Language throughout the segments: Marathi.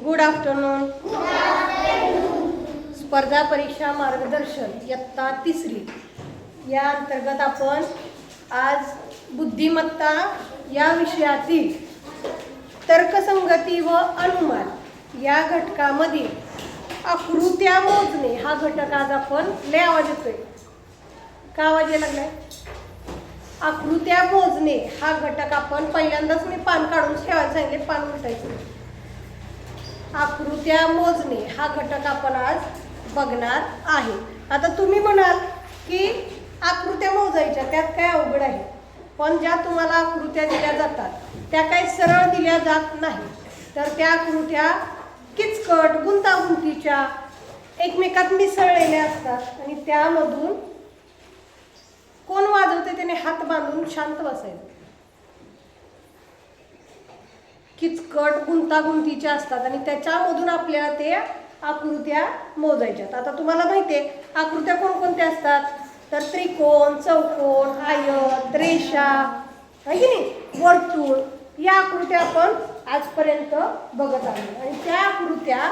Good afternoon. स्पर्धा परीक्षा मार्गदर्शन इयत्ता 3 या अंतर्गत आपण आज बुद्धिमत्ता या विषयातील तर्कसंगती व अनुमान या घटकामध्ये आकृत्या मोजणे हा घटक आज आपण लय आवाज येतोय का आवाज यायला लागलाय. आकृत्या मोजणे हा घटक आपण पहिल्यांदाच मी पान काढून ठेवायला सांगितले, पान उलटायचं. आकृत्या मोजणे हा घटक आपण आज बघणार आहे. आता तुम्ही म्हणाल की आकृत्या मोजायच्या त्यात काय अवघड आहे, पण ज्या तुम्हाला आकृत्या दिल्या जातात त्या काही सरळ दिल्या जात नाही, तर त्या आकृत्या किचकट गुंतागुंतीच्या एकमेकात मिसळलेल्या असतात आणि त्यामधून कोण वाजवते त्याने हात बांधून शांत बसायचं. किचकट गुंतागुंतीच्या असतात आणि त्याच्यामधून आपल्याला ते आकृत्या मोजायच्यात. आता तुम्हाला माहिती आहे आकृत्या कोणकोणत्या असतात, तर त्रिकोण, चौकोन, आयत, रेषा आहे की नाही, वर्तुळ, या आकृत्या आपण आजपर्यंत बघत आलो. आणि त्या आकृत्या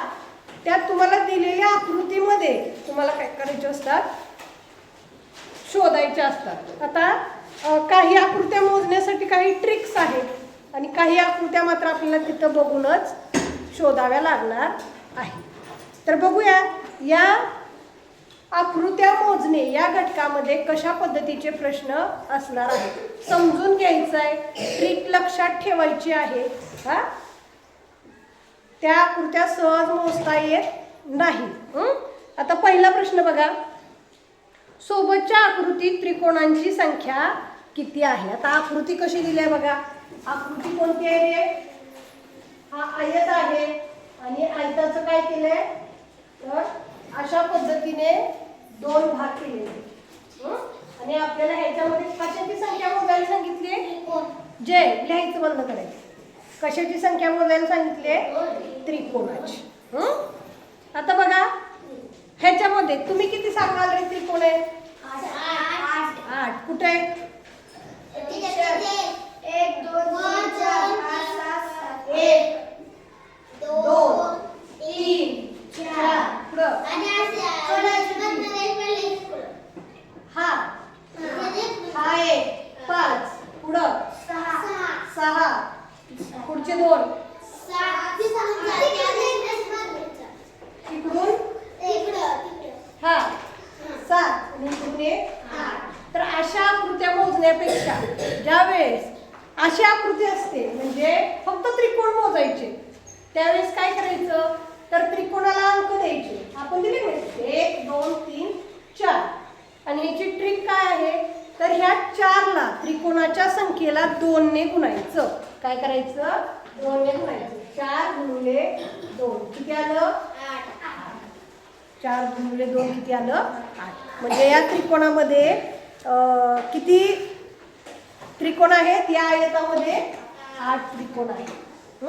त्या तुम्हाला दिलेल्या आकृतीमध्ये तुम्हाला काय करायचे असतात, शोधायच्या असतात. आता काही आकृत्या मोजण्यासाठी काही ट्रिक्स आहेत आणि काही आकृत्या मात्र आपल्याला तिथं बघूनच शोधाव्या लागणार आहे. तर बघूया या आकृत्या मोजणे या घटकामध्ये कशा पद्धतीचे प्रश्न असणार आहेत. समजून घ्यायचं आहे, ट्रिक लक्षात ठेवायची आहे. त्या आकृत्या सहज मोजता येत नाही. आता पहिला प्रश्न बघा, सोबतच्या आकृतीत त्रिकोणांची संख्या किती आहे. आता आकृती कशी दिली आहे बघा, आकृती कोणती आहे, हा आयत आहे आणि आयताचं काय केलंय, तर अशा पद्धतीने 2 भाग केलेले आणि आपल्याला ह्याच्यामध्ये कशाची संख्या मोजायला सांगितली, जे लिहायचं बंद करायचं. कशाची संख्या मोजायला सांगितली, त्रिकोणाची. आता बघा ह्याच्यामध्ये तुम्ही किती सांगाल रे त्रिकोण आहे, 8. कुठे आहे, 1 2 3 4 5 6 1 2 3 4 पुढं हा हा 1 5 पुढं 6 पुढचे 2 इकडून हा 7 आणि इकडून 8. तर अशा आकृत्या मोजण्यापेक्षा ज्या वेळेस अशी आकृती असते म्हणजे फक्त त्रिकोण मोजायचे, त्यावेळेस काय करायचं, तर त्रिकोणाला अंक द्यायचे. आपण दिले 1 2 3 4 आणि याची ट्रिक काय आहे, तर ह्या 4ला त्रिकोणाच्या संख्येला 2 ने गुणायचं. काय करायचं, 2 ने गुणायचं. 4 गुणिले 2 किती आलं, 8. 4 गुणिले 2 किती आलं, 8. म्हणजे या त्रिकोणामध्ये किती त्रिकोण आहेत, या आयतामध्ये 8 त्रिकोण आहेत.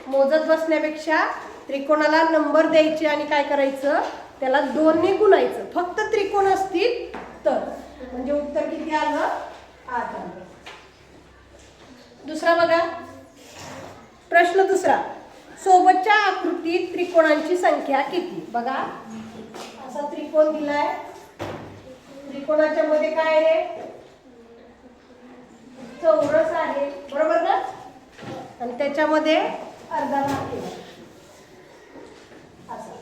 मोजत बसण्यापेक्षा त्रिकोणाला नंबर द्यायचे आणि काय करायचं, त्याला 2 ने गुणायचं. फक्त त्रिकोण असतील तर, म्हणजे उत्तर किती आलं, 8 आलं. दुसरा बघा, प्रश्न दुसरा, सोबतच्या आकृतीत त्रिकोणांची संख्या किती. बघा असा त्रिकोण दिलाय, त्रिकोणाच्या मध्ये काय आहे, चौरस आहे, बरोबर ना, आणि त्याच्यामध्ये अर्धा भाग केला असं.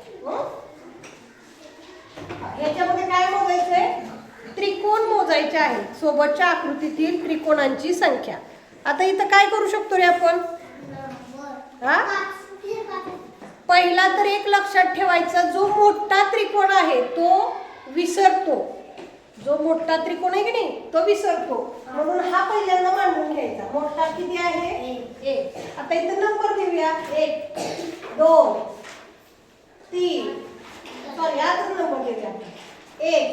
याच्यामध्ये काय मोजायचंय, त्रिकोण मोजायचे आहेत, सोबतच्या आकृतीतील त्रिकोणांची संख्या. आता इथं काय करू शकतो रे आपण, पहिला तर एक लक्षात ठेवायचा, जो मोठा त्रिकोण आहे तो विसरतो. जो मोठा त्रिकोण आहे की नाही तो विसरतो, म्हणून हा पहिल्यांदा मांडून घ्यायचा. मोठा किती आहे, 1. आता इथं नंबर देऊया, 1 2 3 सॉरी आताच नंबर देऊया, 1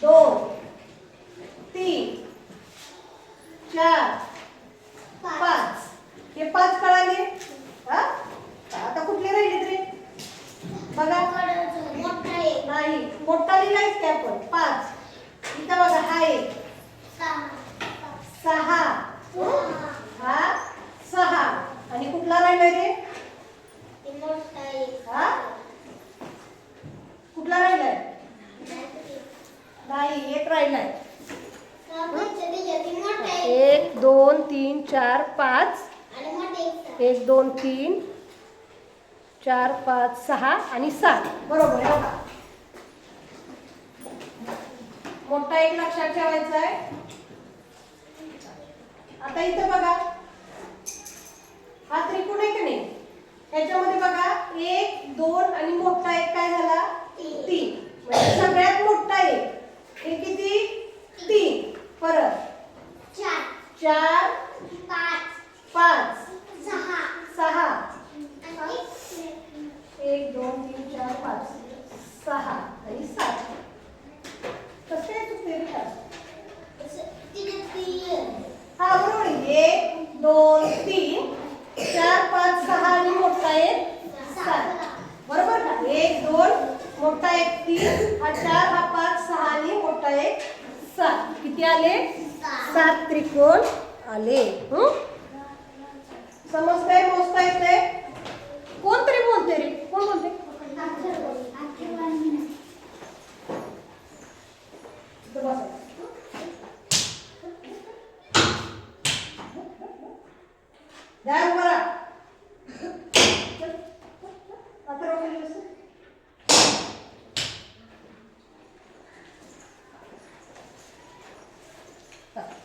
2 3 4 5. हे 5 कळाले. आता कुठले राहिले तरी बघा, नाही मोठा लिहिलायच की आपण 5. इथं बघा हा 1 6 हा 6 आणि राहिलाय रे? हा कुठला राहिलाय? नाही, एक राहिलाय. 1 2 3 4 5 1 2 3 4 5 6 आणि 7 बरोबर आहे बघा. मोठा एक लक्षात ठेवायचा आहे. आता इथं बघा हा त्रिकोण आहे की नाही, ह्याच्यामध्ये बघा 1 2 आणि मोठा एक काय झाला 3, म्हणजे सगळ्यात मोठा एक हे किती 3, परत 4 5 6 1 2 3 4 5 6 आणि 7. कसं काय चुकते का? हा बरोबर आहे. 1 2 3 4 5 6 आणि मोठा एक 7 बरोबर का. 1 2 मोठा एक 3 हा 4 हा 5 6 आणि मोठा एक 7. किती आले? 7 त्रिकोण आले. समजतंय? मोजता येतंय? कोणतरी बोलते रे? कोण बोलते?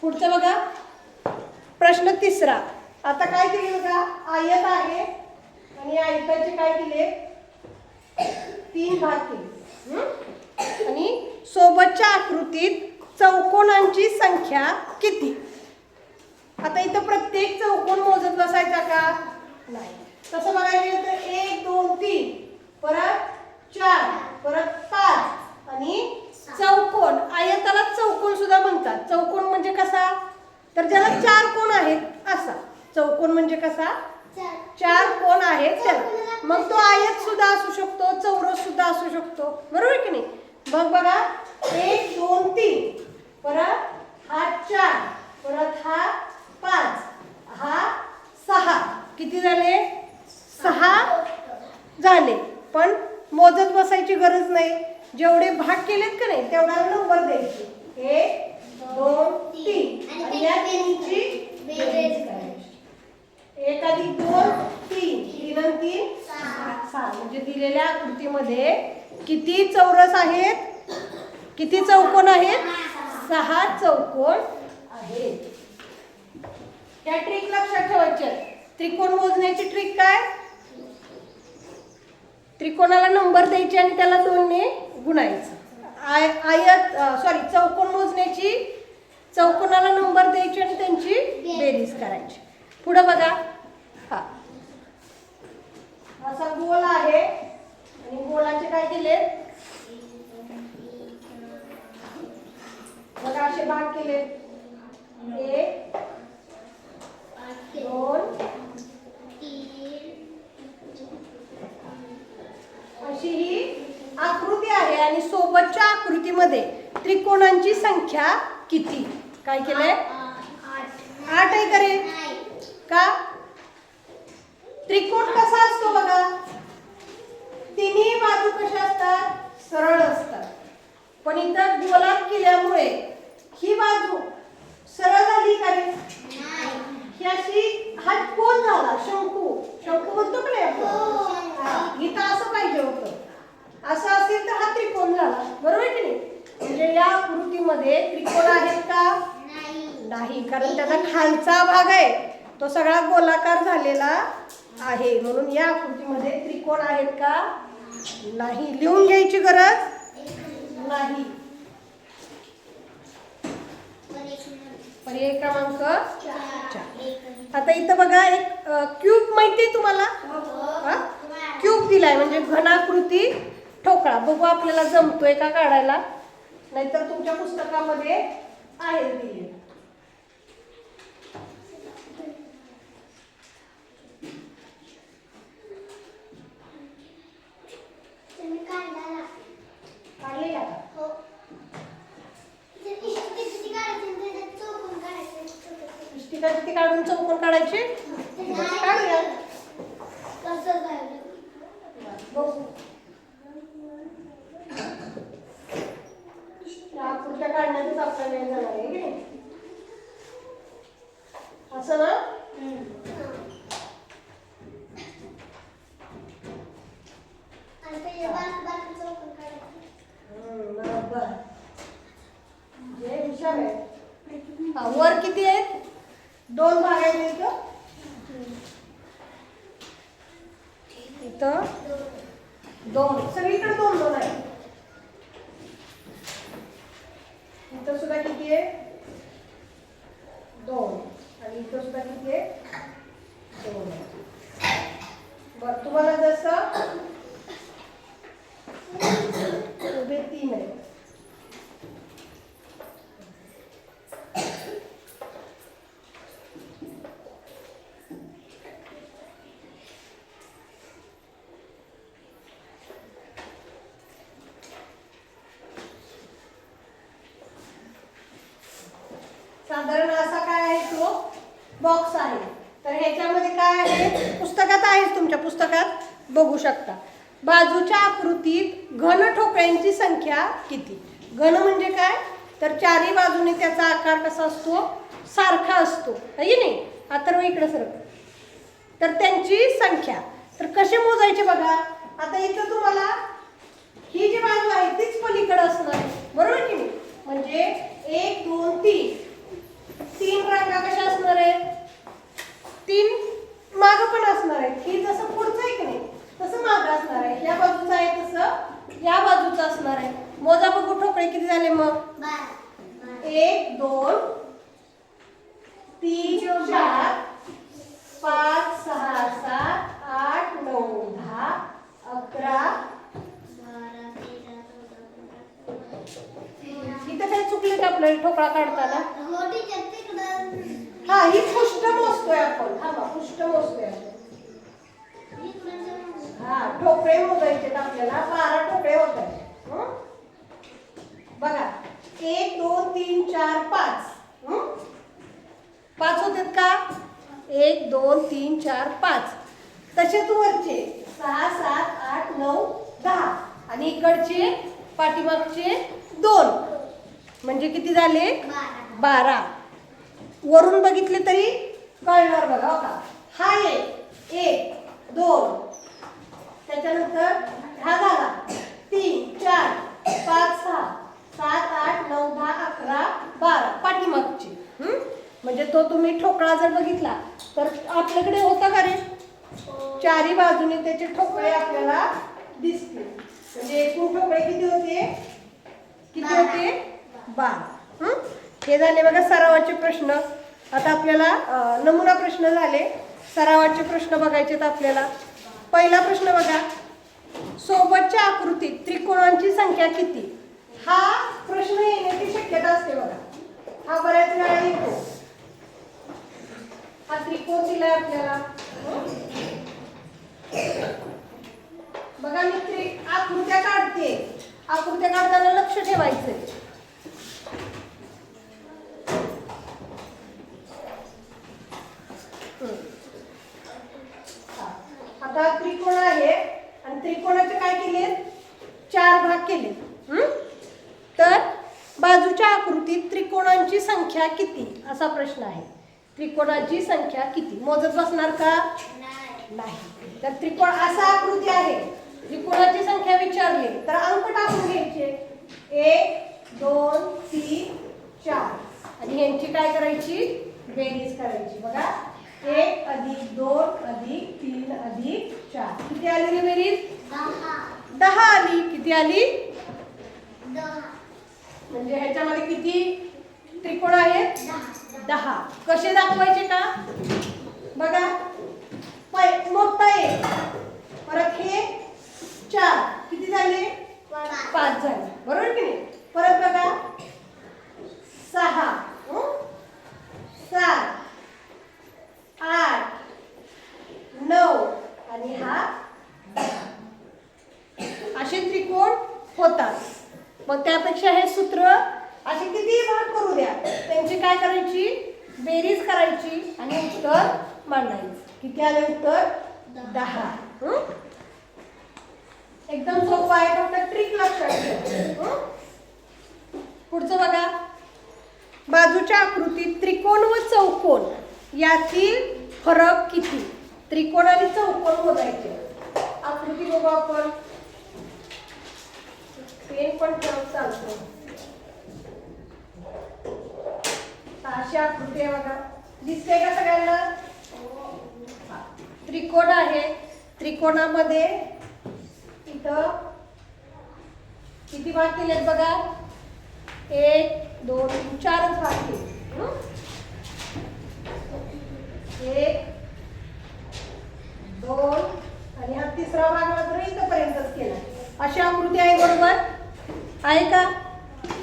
पुढचं बघा प्रश्न तिसरा. आता काय केले बघा, आयत आहे आणि आयताचे काय केले 3 भाग केले आणि सोबतच्या आकृतीत चौकोनांची संख्या किती. आता इथं प्रत्येक चौकोन मोजत बसायचा का? नाही. तसं बघायला गेलं तर 1 2 3 परत 4 परत 5 आणि चौकोन. आयताला चौकोन सुद्धा म्हणतात. चौकोन म्हणजे कसा, तर ज्याला 4 कोण आहेत असा. चौकोन म्हणजे कसा, 4 कोण आहेत त्याला. मग तो आयत सुद्धा असू शकतो, चौरस सुद्धा असू शकतो, बरोबर की नाही. मग बघा 1 2 3 परत हा 4 परत हा 5 हा 6 किती झाले? 6 झाले. पण मोजत बसायची गरज नाही. जेवढे भाग केलेत का नाही तेवढा नंबर द्यायचे. 1 2 3 आणि या तिन्हीची बेरीज करायची. 1 अधिक 2 3 3 आणि 3 6. म्हणजे दिलेल्या आकृतीमध्ये किती चौरस आहेत, किती चौकोन आहेत? 6 चौकोन आहेत. या ट्रिक लक्षात ठेवायच्या. त्रिकोण मोजण्याची ट्रिक काय, त्रिकोणाला नंबर द्यायचे आणि त्याला 2 ने गुणायचं. चौकोन मोजण्याची, चौकोनाला नंबर द्यायचे आणि त्यांची बेरीज करायची. पुढे बघा हा असा गोल आहे आणि गोलाचे काय केले बघा, असे भाग केले 1 2 अशी ही आकृती आहे आणि सोबतच्या आकृतीमध्ये त्रिकोणांची संख्या किती. काय केलंय 8 आहे करे का. त्रिकोण कसा असतो बघा, तिन्ही बाजू कशा असतात, सरळ असतात. पण इथं गोलात केल्यामुळे ही बाजू सरळ झाली का रे, ही अशी हा कोण झाला, शंकू. शंकू म्हणतो का नाही आपण, इथं असं पाहिजे होतं. असं असेल तर हा त्रिकोण झाला, बरोबर की नाही. म्हणजे या आकृतीमध्ये त्रिकोण आहेत का, नाही, कारण त्याचा खालचा भाग आहे तो सगळा गोलाकार झालेला आहे. म्हणून या आकृतीमध्ये त्रिकोण आहेत का, नाही. लिहून घ्यायची गरज नाही. पर्याय क्रमांक 4. आता इथं बघा एक क्यूब माहिती तुम्हाला, क्यूब दिलाय म्हणजे घनाकृती ठोकळा. बघू आपल्याला जमतोय का काढायला, नाहीतर तुमच्या पुस्तकामध्ये आहे दिले. काढले का? इष्टिका किती काढून चौकोन काढायचे, काढूया. इथं 2, सगळीकडे 2 2 आहे. इथं सुद्धा किती आहे 2 आणि इथं सुद्धा किती आहे 2 आहे. बरं तुम्हाला जसं उभे 3 आहे. साधारण असा काय आहे तो बॉक्स आहे. तर ह्याच्यामध्ये काय आहे पुस्तकात आहे, तुमच्या पुस्तकात बघू शकता. बाजूच्या आकृतीत घन ठोकळ्यांची संख्या किती. घन म्हणजे काय तर चारी बाजूने त्याचा आकार कसा असतो सारखा असतो है की नाही. आता इकडे सर तर त्यांची संख्या तर कसे मोजायचे बघा. आता इथं तुम्हाला ही जी बाजू आहे तीच पलीकडे असणार आहे बरोबर की नाही. म्हणजे 1 2 3 रांगा कशा असणार आहेत 3 माग पण असणार आहेत. ही जसं पुढचं आहे की नाही तसं माग असणार आहे. या बाजूचं आहे तसं या बाजूचं असणार आहे. मोजा बघू ठोकळे किती झाले मग 1 2 3 4 5 6 7 8 9 10 11 इथं काय चुकले का आपल्याला ठोकळा काढताना. हा ही पृष्ठ मोजतोय आपण. हा बा पृष्ठ मोजतोय आपण. हा ठोकळे मोजायचे आपल्याला 12 ठोकळे होत आहेत. बघा 1 2 3 4 5 5 होतात का 1 2 3 4 5. तसेच वरचे 6 7 8 9 10 आणि इकडचे पाठीमागचे 2 म्हणजे किती झाले 12. वरून बघितले तरी कळणार बघा हो का. हा 1 2 त्याच्यानंतर हा झाला 3 4 5 6 7 8 9 10 11 12 पाठीमागचे. म्हणजे तो तुम्ही ठोकळा जर बघितला तर आपल्याकडे होता का रे चारी बाजूने त्याचे ठोकळे आपल्याला दिसतील. म्हणजे एकूण ठोकळे किती होते 12. हे झाले बघा सरावाचे प्रश्न. आता आपल्याला नमुना प्रश्न झाले. सरावाचे प्रश्न बघायचे तर आपल्याला पहिला प्रश्न बघा. सोबतच्या आकृतीत त्रिकोणांची संख्या किती. हा प्रश्न येण्याची शक्यता असते बघा. हा बऱ्याच वेळा येतो. हा त्रिकोण दिलाय आपल्याला बघा. मी आकृत्या काढते. आकृत्या काढताना लक्ष ठेवायचं. आता त्रिकोण आहे आणि त्रिकोणाचे काय केले 4 भाग केले. तर बाजूच्या आकृतीत त्रिकोणांची संख्या किती असा प्रश्न आहे. त्रिकोणाची संख्या किती मोजत बसणार का नाही. तर त्रिकोण असा आकृती आहे. त्रिकोणाची संख्या विचारली तर अंक टाकून घ्यायचे 1 2 3 4 आणि यांची काय करायची बेरीज करायची. बघा 1 + 2 + 3 + 4 किती आली रे बेरीज 10 आली. किती आली 10. म्हणजे ह्याच्यामध्ये किती त्रिकोण आहेत 10. कसे दाखवायचे का बघा. मोठा 1 परत हे 4 किती झाले 5 झाले बरोबर की नाही. परत बघा 6 7 8 9 आणि हा 10. असे त्रिकोण होतात. मग त्यापेक्षा हे सूत्र असे किती भाग करू द्या त्यांची काय करायची बेरीज करायची आणि उत्तर मांडायचं. किती आले उत्तर 10. एकदम सोपं आहे. फक्त ट्रिक लक्षात ठेवा. पुढचं बघा. बाजूच्या आकृतीत त्रिकोण व चौकोन यातील फरक किती. त्रिकोण आणि चौकोन मोजायचे. आकृती बघू आपण. पेन पण ठेवत चालतो. अशी आकृती आहे बघा. दिसते का सगळ्यांना. त्रिकोण आहे. त्रिकोणामध्ये इथं किती भाग केलेत बघा, 1 2 3 4च भाग केले. 1 2 आणि हा तिसरा भाग मात्र इथपर्यंतच केला. अशी आकृती आहे, बरोबर आहे का?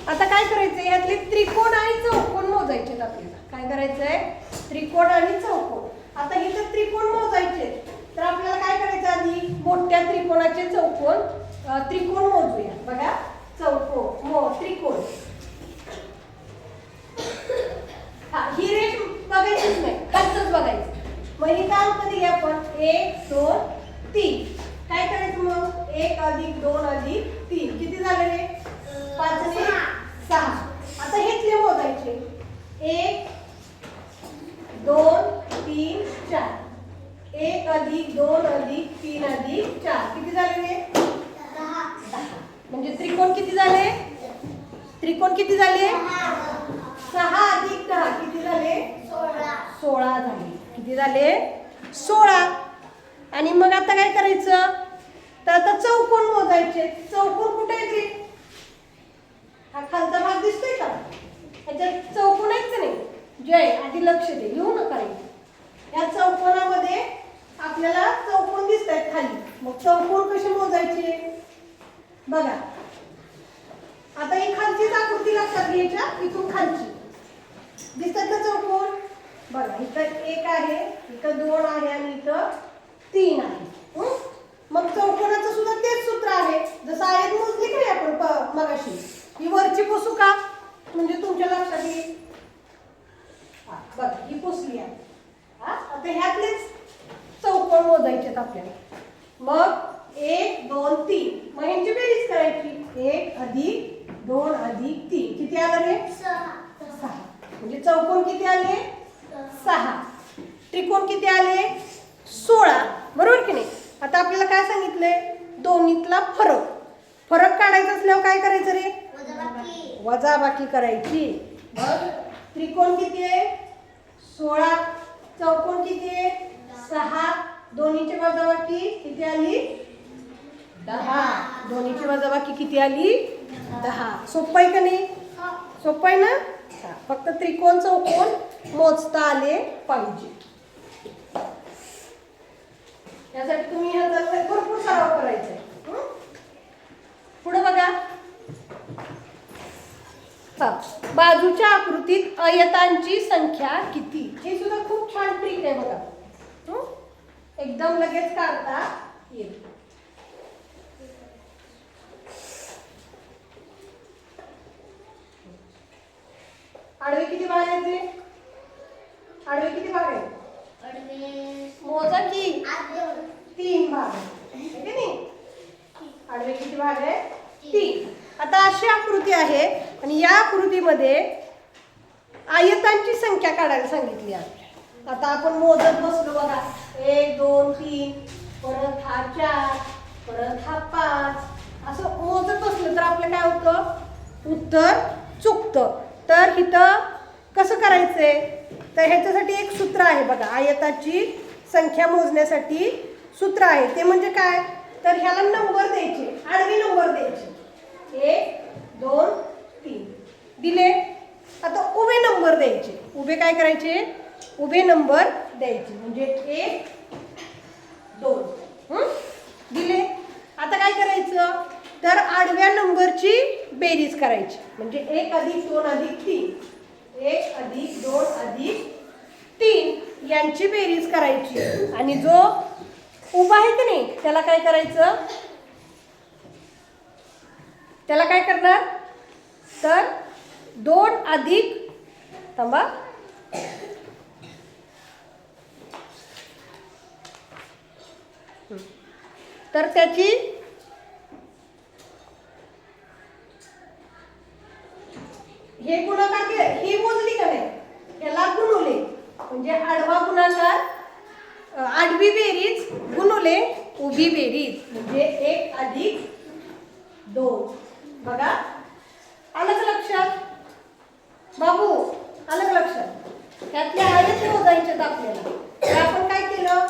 आता काय करायचंय, यातले त्रिकोण आणि चौकोन मोजायचे आपल्याला. काय करायचंय, त्रिकोण आणि चौकोन. आता हे जर त्रिकोण मोजायचे तर आपल्याला काय करायचं, आधी मोठ्या त्रिकोणाचे त्रिकोण मोजूया. बघा, त्रिकोण. हा, ही रेष बघायचीच नाही, खालचंच बघायचं. मग ही काय अंक दिली आपण, 1 2 3. काय करायचं मग, 1 + 2 + 3 किती झाले रे, 5 ने 6. आता हेच मोजायचे, 1 2 3 4. 1 + 2 + 3 + 4 किती झाले रे, 10. म्हणजे त्रिकोण किती झाले, 6 + 10 किती झाले, 16 झाले. किती झाले, 16. आणि मग आता काय करायचं, तर आता चौकोन मोजायचे. चौकोन कुठे आहे रे, हा खालचा भाग दिसतोय का, ह्याच्यात चौकोन आहेत का नाही. जय, आधी लक्ष दे, लिहू नका रे. या चौकोनामध्ये आपल्याला चौकोन दिसत आहेत खाली. मग चौकोन कसे मोजायचे बघा. आता ही खालचीच आकृती लक्षात घ्यायच्या, इथून खालची दिसतात ना चौकोन. बघा, इथं 1 आहे, इथं 2 आहे आणि इथं 3 आहे. मग चौकोनाचं सुद्धा तेच सूत्र आहे, जसं आयत मोजली की नाही आपण मगाशी. ही वरची पुसू का, म्हणजे तुमच्या लक्षात येईल. बघा, ही पुसली आहे. आता ह्यातलेच चौकोन मोजायचे आपल्याला. मग 1 2 3, मग ह्यांची बेरीज करायची. 1 + 2 + 3 किती आलं रे, 6. म्हणजे चौकोन किती आले, 6. त्रिकोण किती आले, 16. बरोबर की नाही. आता आपल्याला काय सांगितलंय, दोन्हीतला फरक काढायचा असल्यावर काय करायचं रे, वजाबाकी करायची. मग त्रिकोण किती आहे, 16. चौकोन किती आहे, 6. दोन्हीची वजाबाकी किती आली, 10. दोन्हीची वजाबाकी किती आली, 10. सोपं आहे का नाही, सोपं आहे ना. फक्त त्रिकोण चौकोन मोजता आले पाहिजे. यासाठी तुम्ही ह्याचा भरपूर सराव करायचा आहे. पुढे बघा, बाजूच्या आकृतीत आयतांची संख्या किती. हे सुद्धा खूप छान ट्रिक आहे बघा, एकदम लगेच काढता येईल. आडवे किती भाग आहेत रे, आडवे किती भाग आहेत, मोजा की 3 भाग आहे की नाही. आडवे किती भाग आहे, 3. आता अशी आकृती आहे आणि या आकृतीमध्ये आयतांची संख्या काढायला सांगितली आहे. आता आपण मोजत बसलो बघा, 1 2 3, परत हा 4, परत हा 5, असं मोजत बसलं तर आपलं काय होतं, उत्तर चुकतं. तर इथं कसं करायचंय, तर ह्याच्यासाठी एक सूत्र आहे बघा. आयताची संख्या मोजण्यासाठी सूत्र आहे, ते म्हणजे काय, तर ह्याला नंबर द्यायचे, आडवे नंबर द्यायचे. 1 2 3 दिले. आता उभे नंबर द्यायचे. उभे काय करायचे, उभे नंबर द्यायचे. म्हणजे 1 2 दिले. आता काय करायचं, तर आडव्या नंबरची बेरीज करायची. म्हणजे 1 + 2 + 3, 1 + 2 + 3 यांची बेरीज करायची. आणि जो उभा आहे की नाही त्याला काय करायचं, त्याला काय करणार, तर 2 अधिक थांबा, तर त्याची हे गुणाकार केले, ही मोजली का नाही, याला गुणवले. म्हणजे आडवा गुणाकार, आडवी बेरीज गुणवले उभी बेरीज, म्हणजे 1 + 2. बघा, आलं का लक्षात बाबू, आलं का लक्षात. त्यातले आयत मोजायचे आपल्याला. आपण काय केलं,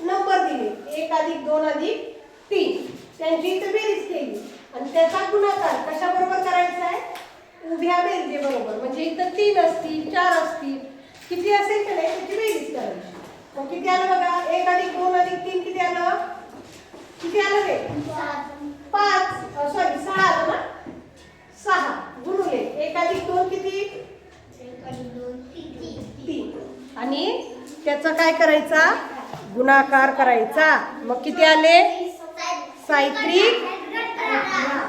नंबर दिले, 1 + 2 2 अधिक 3 त्यांची इथे बेरीज केली आणि त्याचा गुणाकार कशाबरोबर करायचा आहे उभ्या बेरजेबरोबर म्हणजे इथं 3 असतील 4 असतील किती असेल तर त्याची बेरीज करायची मग किती आलं बघा 1 अधिक 2 अधिक 3 किती आलं रे 5 सॉरी 6 आलं ना 6 गुणुले 1 अधिक 2 किती 3 आणि त्याचा काय करायचा गुणाकार करायचा मग किती आले साहित्रिक 18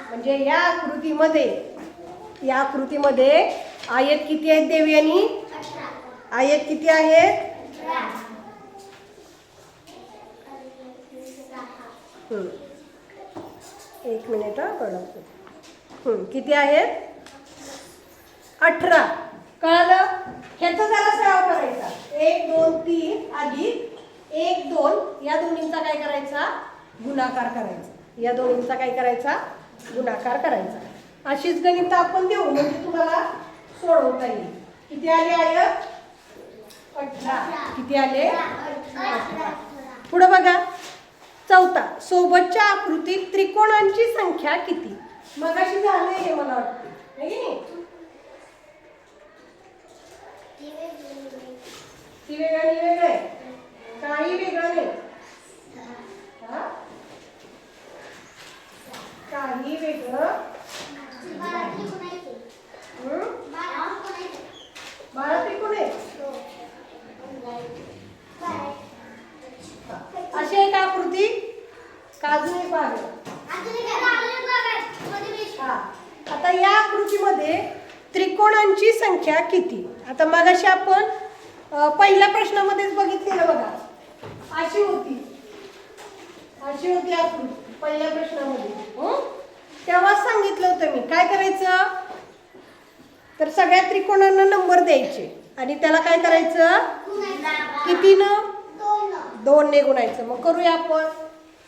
म्हणजे या आकृतीमध्ये आयत किती आहेत देवयानी आयत किती आहेत 1 मिनिट किती आहेत 18 कळलं ह्याचा जरा सराव करायचा 1 2 3 अधिक 1 2 या दोन्हींचा काय करायचा गुणाकार करायचा या दोन्हींचा काय करायचा गुणाकार करायचा अशीच गणित आपण देऊ म्हणजे तुम्हाला सोडवता येईल किती आले आयत 18 किती आले 18 पुढे बघा चौथा सोबतच्या आकृतीत त्रिकोणांची संख्या किती मगाशी झालंय हे मला वाटतं है की नाही ती वेगळं आहे काही वेगळं नाही काही वेगळं 12 त्रिकोण आहेत अशी एक आकृती काजू एक भाग आता या आकृतीमध्ये त्रिकोणांची संख्या किती आता मगाशी आपण पहिल्या प्रश्नामध्येच बघितलेलं बघा अशी होती आकृती पहिल्या प्रश्नामध्ये तेव्हा सांगितलं होतं मी काय करायचं तर सगळ्या त्रिकोणांना नंबर द्यायचे आणि त्याला काय करायचं कितीनं 2 ने गुणायचं मग करूया आपण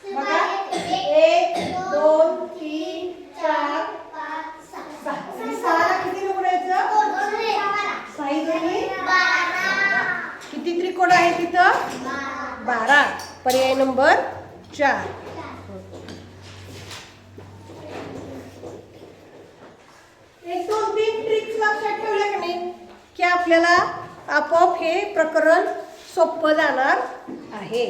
बघा 1 2 3 4 5 6 किती गुणायचं 6 किती त्रिकोण आहे तिथं 12 पर्याय नंबर 4 1 2 3 ट्रिक्स लक्षात ठेवल्या की नाही की आपल्याला आपोआप हे प्रकरण सोपं जाणार आहे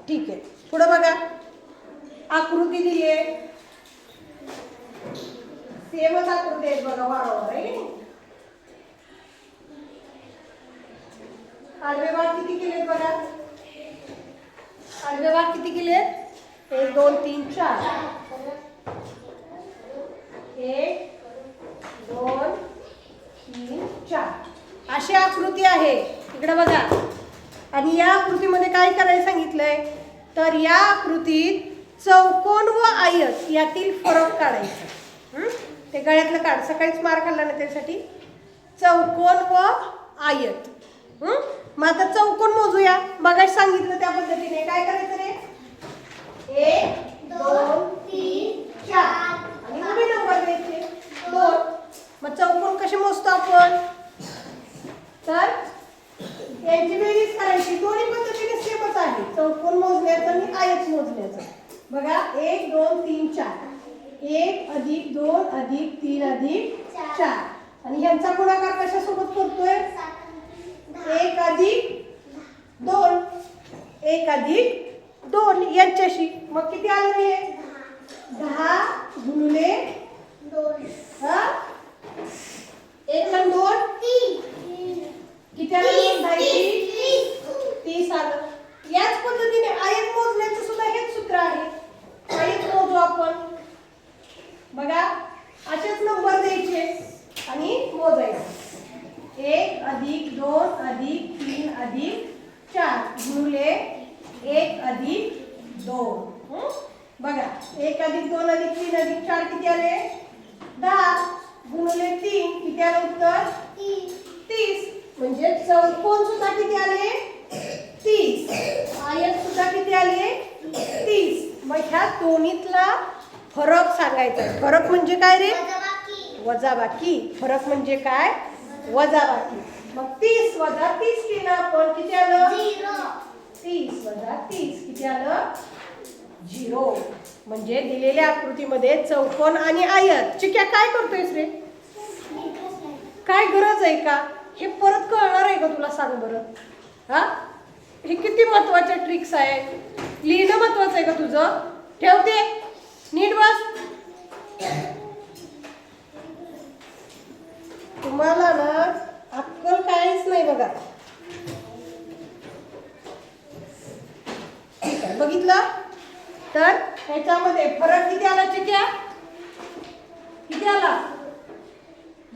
ठीक आहे पुढे बघा आकृती दिली आहे सेमच आकृती आहेत बघा वारंवार आहे आडवे भाग किती केलेत बघा आडवे भाग किती केलेत 1 2 3 4 1 2 3 4 अशी आकृती आहे इकडे बघा आणि या आकृतीमध्ये काय करायला सांगितलंय तर या आकृतीत चौकोन व आयत यातील फरक काढायचा ते गळ्यातलं काढ सकाळीच मार खाल्ला ना त्यासाठी चौकोन व आयत मग आता चौकोन मोजूया मगाशी सांगितलं त्या पद्धतीने काय करायचं रे 1 2 3 4 आणि उभे नंबर द्यायचे 2 मग चौकोन कसे मोजतो आपण तर यांची बेरीज करायची दोन्ही पद्धतीने सेमच आहे चौकोन मोजण्याचं आणि आयत मोजण्याचं बघा 1 2 3 4 1 अधिक 2 अधिक 3 अधिक 4 आणि ह्यांचा गुणाकार कशासोबत करतोय 1 अधिक 2 1 अधिक 2 यांच्याशी मग किती आलं रे 10 गुणिले 2 हा 1 आणि 2 किती आलं 30 आलं याच पद्धतीने आयत मोजण्याचं सुद्धा हेच सूत्र आहे आयत मोजू आपण बघा असेच नंबर द्यायचे आणि मोजायचे 1 अधिक 2 अधिक 3 अधिक 4 गुणिले 1 अधिक 2 बघा 1 अधिक 2 अधिक 3 अधिक 4 किती आले 10 गुणिले 3 किती आलं उत्तर 30 म्हणजे चौकोन सुद्धा किती आले 30 आयत सुद्धा किती आले 30 मग ह्या दोन्हीतला फरक सांगायचा फरक म्हणजे काय रे वजाबाकी फरक म्हणजे काय वजाबाकी मग 30 वजा 30 केलं आपण, किती आलं? 30 वजा 30 किती आलं? 0. म्हणजे दिलेल्या आकृतीमध्ये चौकोन आणि आयत. चिक्या काय करतोयस रे? काय गरज आहे का? हे परत कळणार आहे का तुला? सांग बरं. हा, हे किती महत्वाचे ट्रिक्स आहेत. लिहिणं महत्वाचं आहे का तुझं? ठेवते, नीट बस. तुम्हाला ना अक्कल काहीच नाही बघा. ठीक आहे, बघितलं? तर ह्याच्यामध्ये फरक किती आला चिक्या? किती आला?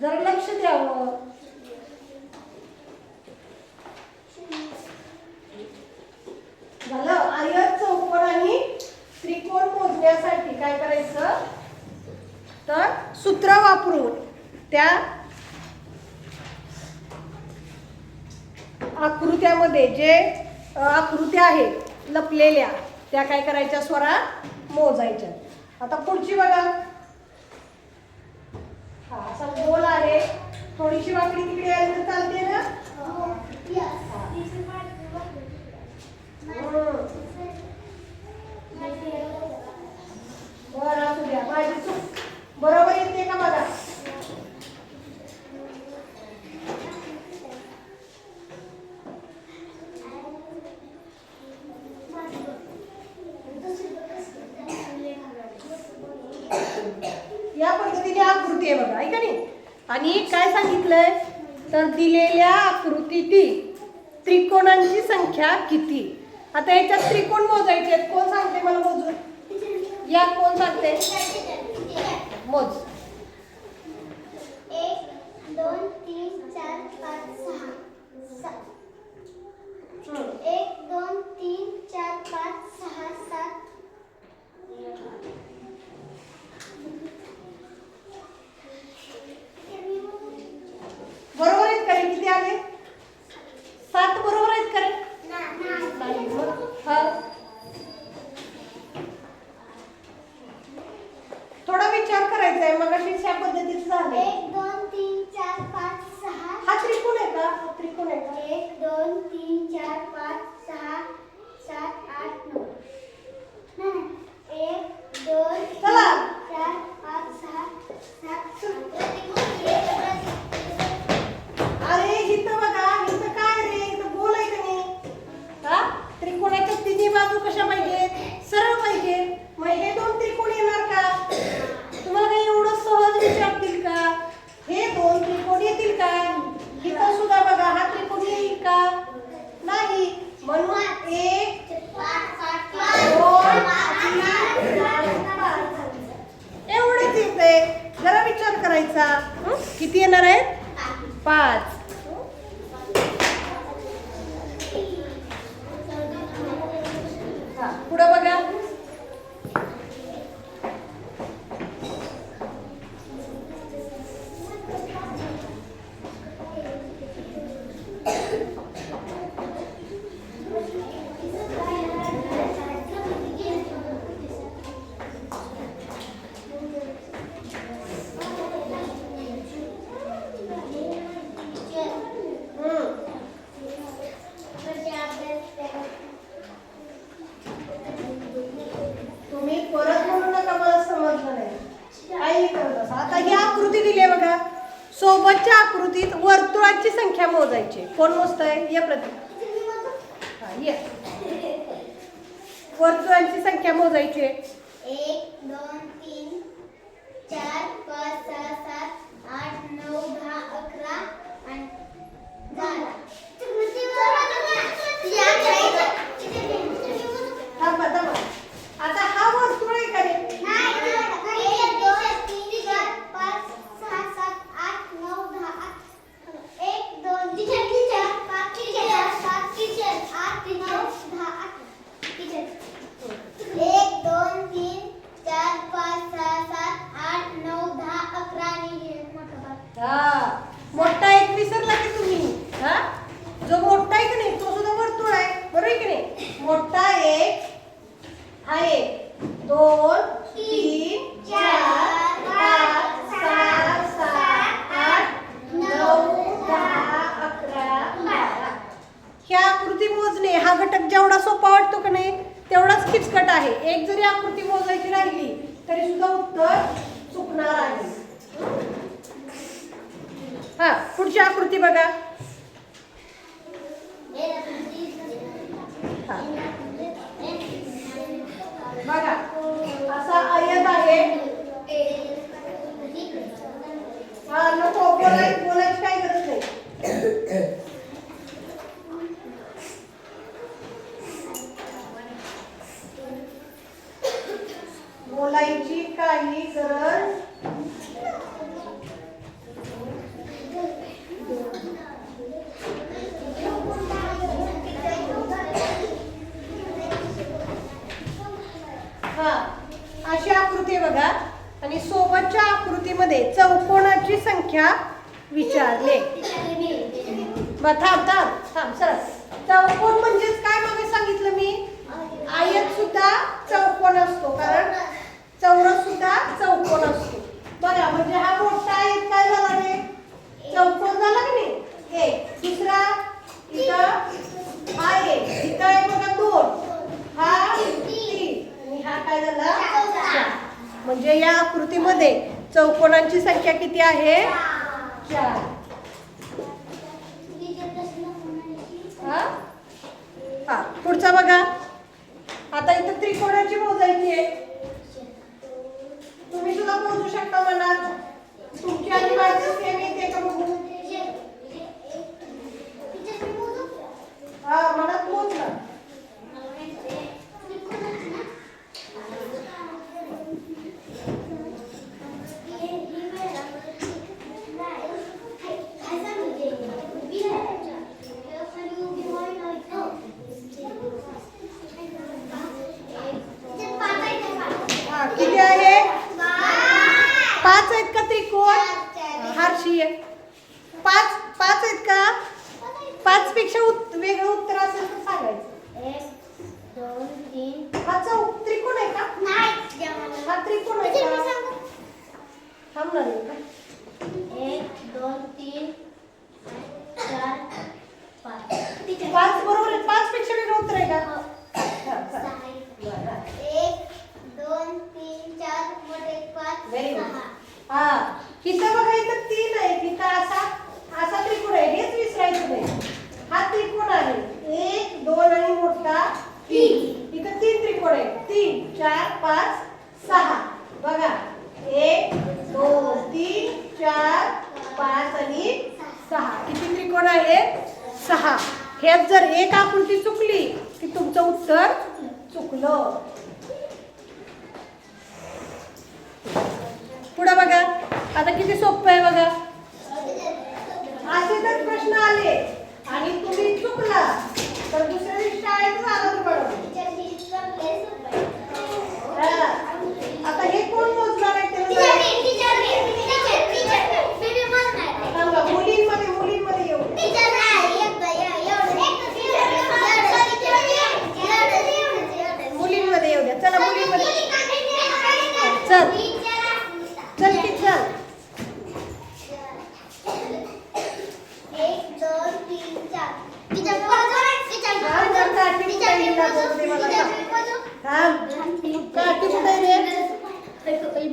जरा लक्ष द्यावं. झालं. आयत, चौकोन आणि त्रिकोण मोजण्यासाठी काय करायचं? तर सूत्र वापरून त्या आकृत्यामध्ये जे आकृत्या आहेत लपलेल्या त्या काय करायच्या? स्वरा मोजायच्या. आता पुढची बघा. हा, असा गोल आहे, थोडीशी वाकडी तिकडे आली तर चालते ना? बरं, असू द्या. माझी चूक बरोबर येते का बघा. या पद्धतीने आकृती आहे बघा, आहे का नाही? आणि काय सांगितलंय? तर दिलेल्या आकृतीतील त्रिकोणांची संख्या किती. आता याच्यात त्रिकोण मोजायचे आहेत. कोण सांगते मला मोजून? या, कोण सांगते? मोज. 1 2 3 4 5 6 7. 1 2 3 4 5 6 7. बरोबर आहेत का रे? किती आले? 7 बरोबर आहेत का रे? नाही. हा, थोडा विचार करायचा आहे. मग अशी ह्या पद्धतीचं झालं. 1 2 3 4 5 6. हा त्रिकोण आहे का? हा त्रिकोण आहे का? 1 2 3 4 5 6 7 8 9. नाही, 1 2 चला. 4 5 6 7. अरे इथं बघा, इथं काय रे? इथं गोल आहे का नाही? हा, त्रिकोणाच्या तिन्ही बाजू कशा पाहिजेत? सरळ पाहिजे. मग हे 2 त्रिकोण येणार का? तुम्हाला काही एवढं सहज विचारतील का? हे 2 त्रिकोण येतील का? इथं सुद्धा बघा, हा त्रिकोण येईल का? नाही. म्हणून 1 2 एवढंच येतंय. जरा विचार करायचा. किती येणार आहेत? 5. पुढं बघा. तुम्ही परत म्हणू नका मला समजलं नाही. काही करत असा. आता ही आकृती दिली आहे बघा. सोबतच्या आकृतीत वर्तुळाची संख्या मोजायची. कोण मोजतंय? ये प्रतीक. हा, ये. वर्तुळांची संख्या मोजायची. 1 2 3 4 5 6 7 8 9 10 11 आणि 12. थांबा थांबा. आता हा वर्तुळ आहे का रे? 1 2 3 4 5 6 7 8 9 10 1 2 3 4 5 6 7 8 9 10 1 2 3 4 5 6 7 8 9 10 11 आणि हे मोठं भाग. हा, मोठा एक विसरला की तुम्ही? हा, जो मोठा आहे की नाही तो सुद्धा वर्तुळ आहे. बरोबर आहे की नाही? मोठा एक आहे. 2 3 4 5 6 7 8 9 10 11 आकृती मोजणे हा घटक जेवढा सोपा वाटतो का नाही तेवढाच किचकट आहे. एक जरी आकृती मोजायची राहिली तरी सुद्धा उत्तर चुकणार आहे. हा, पुढची आकृती बघा. हा. बघा असा आयत आहे. हा, नको बोलायची काही गरज नाही. बोलायची काही गरज हा, अशी आकृती बघा आणि सोबतच्या आकृतीमध्ये चौकोनाची संख्या विचारले. थांब थांब थांब सरस. चौकोन म्हणजेच काय मागे सांगितलं मी, आयत सुद्धा चौकोन असतो कारण चौरस सुद्धा चौकोन असतो. बघा म्हणजे हा मोठा आयत काय झाला रे, चौकोन झाला की नाही. एक दुसरा इथं आहे, इथं आहे बघा 2, हा 3 आणि हा काय झाला 4. म्हणजे या आकृतीमध्ये चौकोनांची संख्या किती आहे, 4. हा, पुढचा बघा. आता इथं त्रिकोणाची मोजायची आहे. तुम्ही सुद्धा मोजू शकता मनात. तुमची आणि माझी सेम येते का बघू. हा, मनात मोज ना. किती आहे, 5 आहेत का त्रिकोण. हारशी आहे 5 आहेत का. 5 पेक्षा वेगळं उत्तर असेल तर सांगायचं. 1 2 3 हा त्रिकोण आहे का. नाही, हा त्रिकोण आहे का. थांबणार आहे का. 1 2 3 4 5 5 बरोबर आहे. 5 पेक्षा वेगळं उत्तर आहे का. 1 2 3 4 मोठे 5 व्हेरी गुड. 6. हा, इथं बघा इथं 3 आहे. इथं असा त्रिकोण आहे, हेच विसरायचं नाही. हा त्रिकोण आहे 1 2 आणि मोठा 3. इथं 3 त्रिकोण आहे 3 4 5 6. बघा 1 2 3 4 5 आणि 6. किती त्रिकोण आहेत, 6. ह्यात जर एक आकृती चुकली की तुमचं उत्तर चुकलं. पुढे बघा. आता किती सोपं आहे बघा. असे जर प्रश्न आले आणि तुम्ही चुकला तर दुसऱ्या दिवशी शाळेत आलं पडत. आता हे कोण मोजणार आहे सांगा. मुलींमध्ये येऊ. मुलींमध्ये येऊ द्या. चला मुलींमध्ये चल चल की चल. 1 2 3 4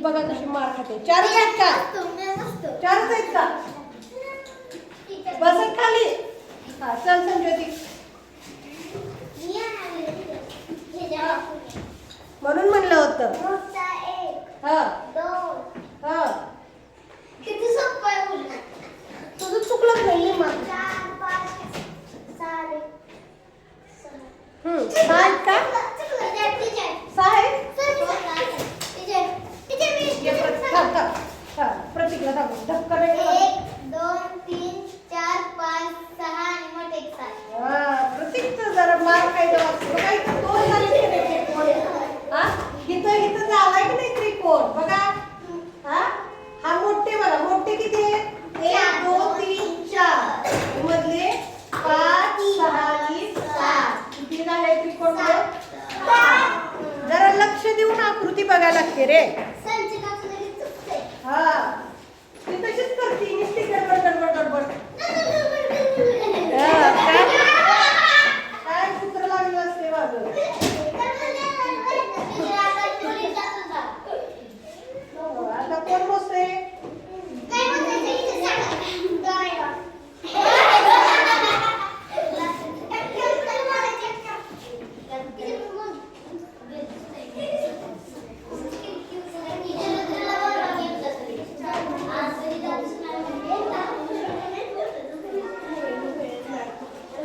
बघा कशी मार खाते. 4 आहेत का. 4 आहेत का. बसत खाली. हा, चल समजती. म्हणून म्हणलं होतं. हा हा, किती सोपं आहे बोलणं. तुझं चुकलं नाही मग. 4 5 6 6 आहेत का. 6 आहेत. प्रतीकला दाखव. धक्का नाही केला. 1 2 3 4 5 6 आणि मोठे 7. हा, प्रतीकचं जरा मार काय देवा. काय 2 झाले की नाही त्रिकोण. हा, इथं झालाय की नाही त्रिकोण. बघा हा मोठे बघा. मोठे किती आहेत. 1 2 3 4 मधले 5 6 आणि 7. किती झाले त्रिकोण. जरा लक्ष देऊन आकृती बघायला लागते रे. हा, ती तशीच करते नुसती गडबड गडबड गडबड.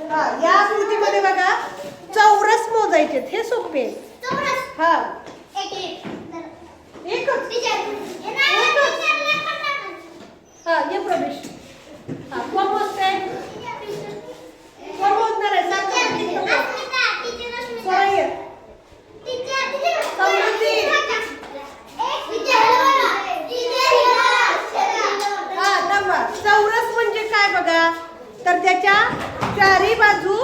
हा या आकृतीमध्ये बघा चौरस मोजायचे हे सोपे आहे. हा एकच हा ये प्रवेश हा कोण मोजतंय कोण मोजणार आहे सांग सोराय समृद्धी हा नंबर चौरस म्हणजे काय बघा तर त्याच्या चारी बाजू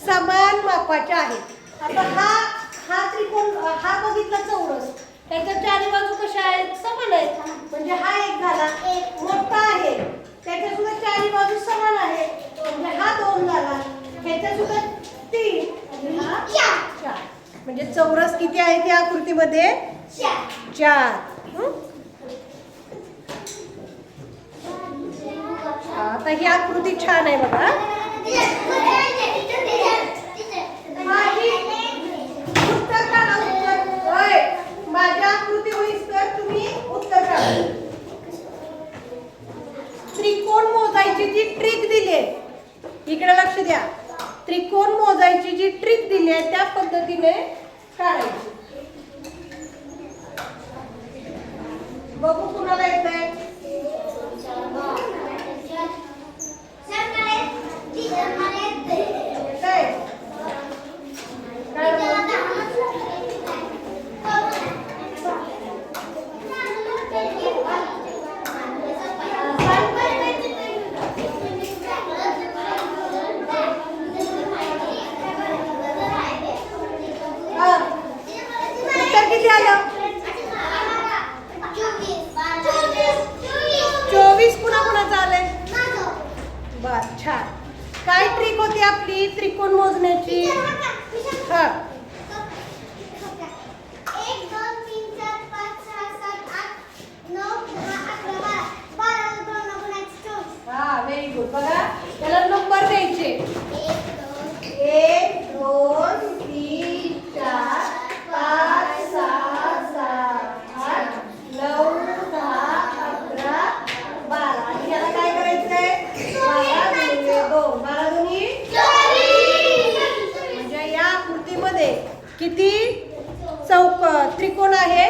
समान मापाच्या आहेत. आता हा त्रिकोण हा बघितला चौरस त्याच्या चारी बाजू कशा आहेत समान आहेत म्हणजे हा एक झाला मोठा आहे त्याच्या सुद्धा चारी बाजू समान आहेत म्हणजे हा 2 झाला ह्याच्या सुद्धा 3 आणि हा 4 म्हणजे चौरस किती आहेत या आकृतीमध्ये 4. आता ही आकृती छान आहे बघा. उत्तर काढा उत्तर होय माझ्या आकृती होईस तर तुम्ही उत्तर काढा. त्रिकोण मोजायची जी ट्रिक दिली आहे इकडे लक्ष द्या. त्रिकोण मोजायची जी ट्रिक दिली आहे त्या पद्धतीने काढायची. बघू कुणाला येतंय उत्तर किती आलं 24 कुणाकुणाचं आलंय बर छान. काय ट्रिक होती आपली त्रिकोण मोजण्याची हा 1 2 3 4 5 6 7 8 9 10 11 12 हा व्हेरी गुड. बघा त्याला नंबर द्यायचे 1 2 3 4 5 6 7 8 9 10 11 12 आणि याला काय करायचंय 12 गुणिले 2 12 दुनी 24 म्हणजे या आकृतीमध्ये किती त्रिकोण आहे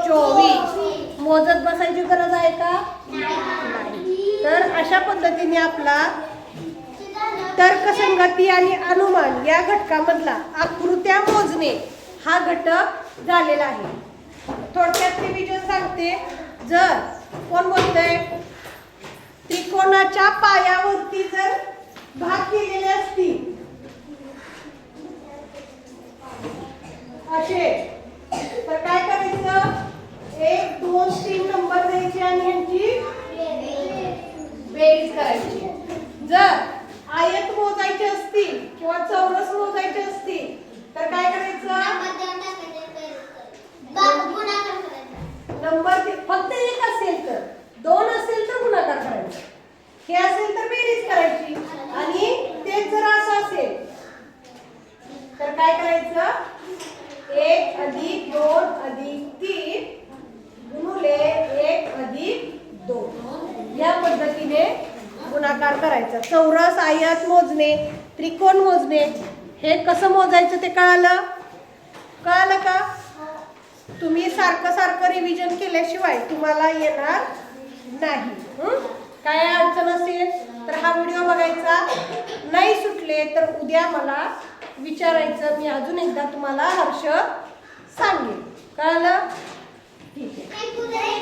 24. मोजत बसायची गरज आहे का नाही. तर अशा पद्धतीने आपला तर्कसंगती आणि अनुमान या घटकामधला आकृत्या मोजणे हा घटक झालेला आहे. थोडक्यात रिव्हिजन सांगते. जर कोण बोलतंय त्रिकोणाच्या पायावरती जर भाग केलेले असतील असे तर काय करायचं 1 2 3 नंबर द्यायचे आणि यांची बेरीज करायची. जर आयत मोजायचे असतील किंवा चौरस मोजायचे असतील तर काय करायचं नंबर फक्त 1 असेल तर 2 असेल तर गुणाकार करायचा हे असेल तर बेरीज करायची आणि तेच जर असं असेल तर काय करायचं 1 अधिक 2 अधिक 3 गुणिले 1 अधिक 2 या पद्धतीने गुणाकार करायचा. चौरस आयत मोजणे त्रिकोण मोजणे हे कसं मोजायचं ते कळालं का तुम्ही सारखं रिव्हिजन केल्याशिवाय तुम्हाला येणार नाही. काय अडचण असेल तर हा व्हिडिओ बघायचा नाही सुटले तर उद्या मला विचारायचं मी अजून एकदा तुम्हाला हर्ष सांगेन. कळालं ठीक आहे.